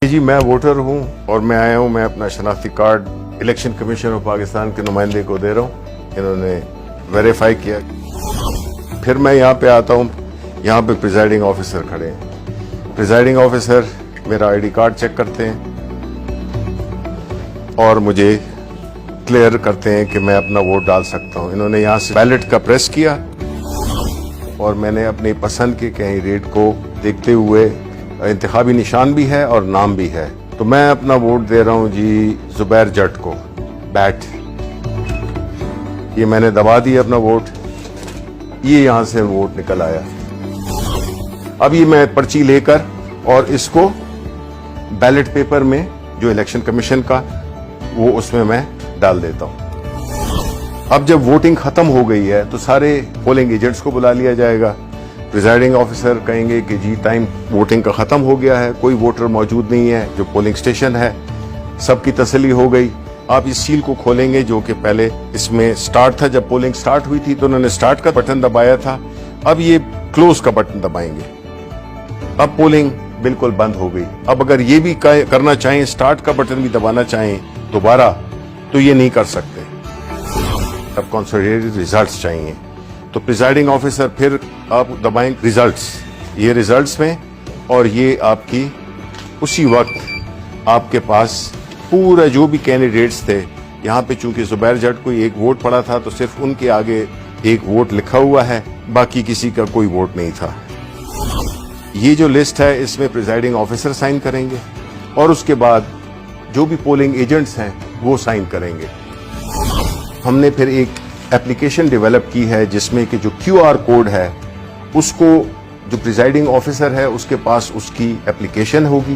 जी मैं वोटर हूं और मैं आया हूं, मैं अपना शनाख्ती card election commission of Pakistan के नुमाइंदे को दे रहा हूं। इन्होंने वेरीफाई किया। फिर मैं यहां पे आता हूं, यहां पे प्रिजाइडिंग ऑफिसर खड़े हैं। प्रिजाइडिंग ऑफिसर मेरा आईडी कार्ड चेक करते हैं और मुझे क्लियर करते हैं कि मैं अपना वोट डाल सकता हूं। इन्होंने यहां से बैलेट का प्रेस किया और मैंने अपनी पसंद के कैंडिडेट को देखते हुए, इंतखाबी निशान भी है और नाम भी है, तो मैं अपना वोट दे रहा हूं जी जुबैर जट को, बैट। ये मैंने दबा दिया अपना वोट, ये यहां से वोट निकल आया। अब ये मैं पर्ची लेकर और इसको बैलेट पेपर में जो इलेक्शन कमीशन का वो उसमें मैं डाल देता हूं। अब जब वोटिंग खत्म हो गई है तो सारे पोलिंग एजेंट्स को बुला लिया जाएगा। प्रिजाइडिंग ऑफिसर कहेंगे कि जी टाइम वोटिंग का खत्म हो गया है, कोई वोटर मौजूद नहीं है जो पोलिंग स्टेशन है, सबकी तसल्ली हो गई। आप इस सील को खोलेंगे जो कि पहले इसमें स्टार्ट था, जब पोलिंग स्टार्ट हुई थी तो उन्होंने स्टार्ट का बटन दबाया था, अब ये क्लोज का बटन दबाएंगे। अब पोलिंग बिल्कुल बंद हो गई। अब अगर ये भी करना चाहें, स्टार्ट का बटन भी दबाना चाहें दोबारा, तो ये नहीं कर सकते। अब कंसोलिडेटेड रिजल्ट्स चाहिए, तो प्रिजाइडिंग ऑफिसर फिर आप दबाएं रिजल्ट्स, ये रिजल्ट्स में, और ये आपकी उसी वक्त आपके पास पूरा जो भी कैंडिडेट्स थे, यहाँ पे चूंकि जुबैर जट को एक वोट पड़ा था तो सिर्फ उनके आगे एक वोट लिखा हुआ है, बाकी किसी का कोई वोट नहीं था। ये जो लिस्ट है इसमें प्रिजाइडिंग ऑफिसर साइन करेंगे और उसके बाद जो भी पोलिंग एजेंट्स हैं वो साइन करेंगे। हमने फिर एक एप्लीकेशन डेवलप की है जिसमें कि जो QR कोड है उसको जो प्रिजाइडिंग ऑफिसर है उसके पास उसकी एप्लीकेशन होगी,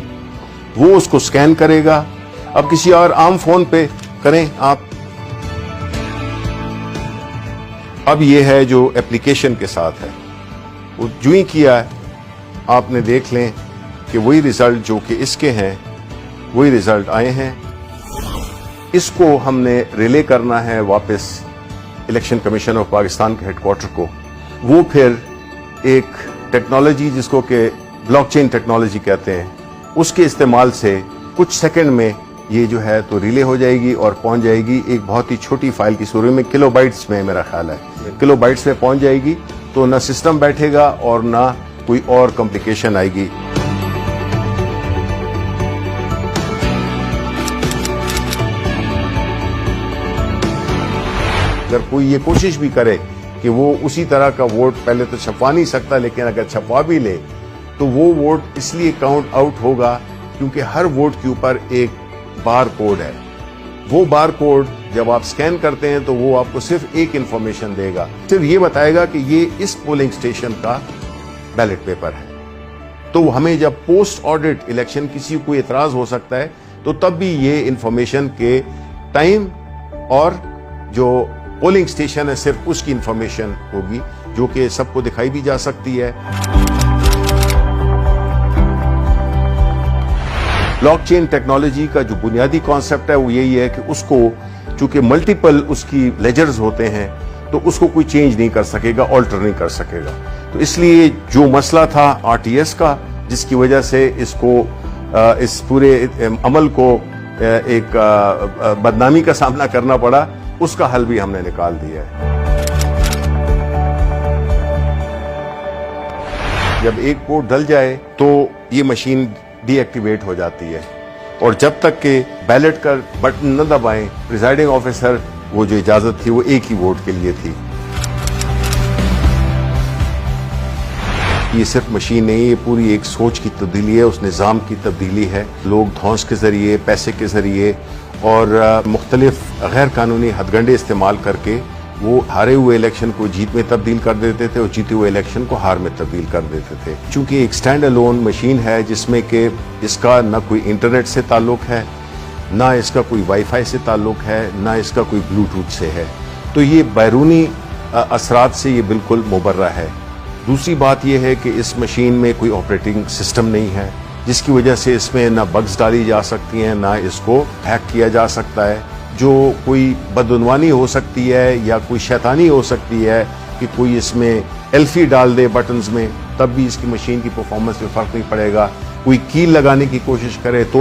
वो उसको स्कैन करेगा। अब किसी और आम फोन पे करें आप, अब ये है जो एप्लीकेशन के साथ है, वो जो ही किया है आपने देख लें कि वही रिजल्ट जो कि इसके हैं वही रिजल्ट आए हैं। इसको हमने रिले करना है वापस इलेक्शन कमीशन ऑफ पाकिस्तान के हेडक्वार्टर को। वो फिर एक टेक्नोलॉजी जिसको कि ब्लॉकचेन टेक्नोलॉजी कहते हैं, उसके इस्तेमाल से कुछ सेकंड में ये जो है तो रिले हो जाएगी और पहुंच जाएगी एक बहुत ही छोटी फाइल की सूरत में, किलोबाइट्स में मेरा ख्याल है, किलोबाइट्स में पहुंच जाएगी। तो ना सिस्टम बैठेगा और ना कोई और कॉम्प्लिकेशन आएगी। अगर कोई ये कोशिश भी करे कि वो उसी तरह का वोट पहले तो छपवा नहीं सकता, लेकिन अगर छपवा भी ले तो वो वोट इसलिए काउंट आउट होगा क्योंकि हर वोट के ऊपर एक बार कोड है। वो बार कोड जब आप स्कैन करते हैं तो वो आपको सिर्फ एक इंफॉर्मेशन देगा, सिर्फ ये बताएगा कि ये इस पोलिंग स्टेशन का बैलेट पेपर है। तो हमें जब पोस्ट ऑडिट इलेक्शन किसी को एतराज हो सकता है तो तब भी ये इंफॉर्मेशन के टाइम और जो पोलिंग स्टेशन है सिर्फ उसकी इंफॉर्मेशन होगी, जो कि सबको दिखाई भी जा सकती है। ब्लॉकचेन टेक्नोलॉजी का जो बुनियादी कॉन्सेप्ट है वो यही है कि उसको चूंकि मल्टीपल उसकी लेजर्स होते हैं तो उसको कोई चेंज नहीं कर सकेगा, ऑल्टर नहीं कर सकेगा। तो इसलिए जो मसला था RTS का, जिसकी वजह से इसको इस पूरे अमल को एक बदनामी का सामना करना पड़ा, उसका हल भी हमने निकाल दिया है। जब एक वोट डल जाए तो ये मशीन डीएक्टिवेट हो जाती है और जब तक के बैलेट का बटन न दबाएं, प्रिजाइडिंग ऑफिसर वो जो इजाजत थी वो एक ही वोट के लिए थी। ये सिर्फ मशीन नहीं, ये पूरी एक सोच की तब्दीली है, उस निज़ाम की तब्दीली है। लोग धौंस के जरिए, पैसे के जरिए और मुख्तलिफ गैर कानूनी हथगंडे इस्तेमाल करके वो हारे हुए इलेक्शन को जीत में तब्दील कर देते थे और जीते हुए इलेक्शन को हार में तब्दील कर देते थे। चूंकि एक स्टैंड अलोन मशीन है जिसमें कि इसका न कोई इंटरनेट से ताल्लुक है, ना इसका कोई वाईफाई से ताल्लुक है, ना इसका कोई ब्लूटूथ से है, तो ये बैरूनी असरात से ये बिल्कुल मुबर्रा है। दूसरी बात यह है कि इस मशीन में कोई ऑपरेटिंग सिस्टम नहीं है, जिसकी वजह से इसमें ना बग्स डाली जा सकती हैं, ना इसको हैक किया जा सकता है। जो कोई बदउनवानी हो सकती है या कोई शैतानी हो सकती है कि कोई इसमें एल्फी डाल दे बटन्स में, तब भी इसकी मशीन की परफॉर्मेंस में फर्क नहीं पड़ेगा। कोई कील लगाने की कोशिश करे तो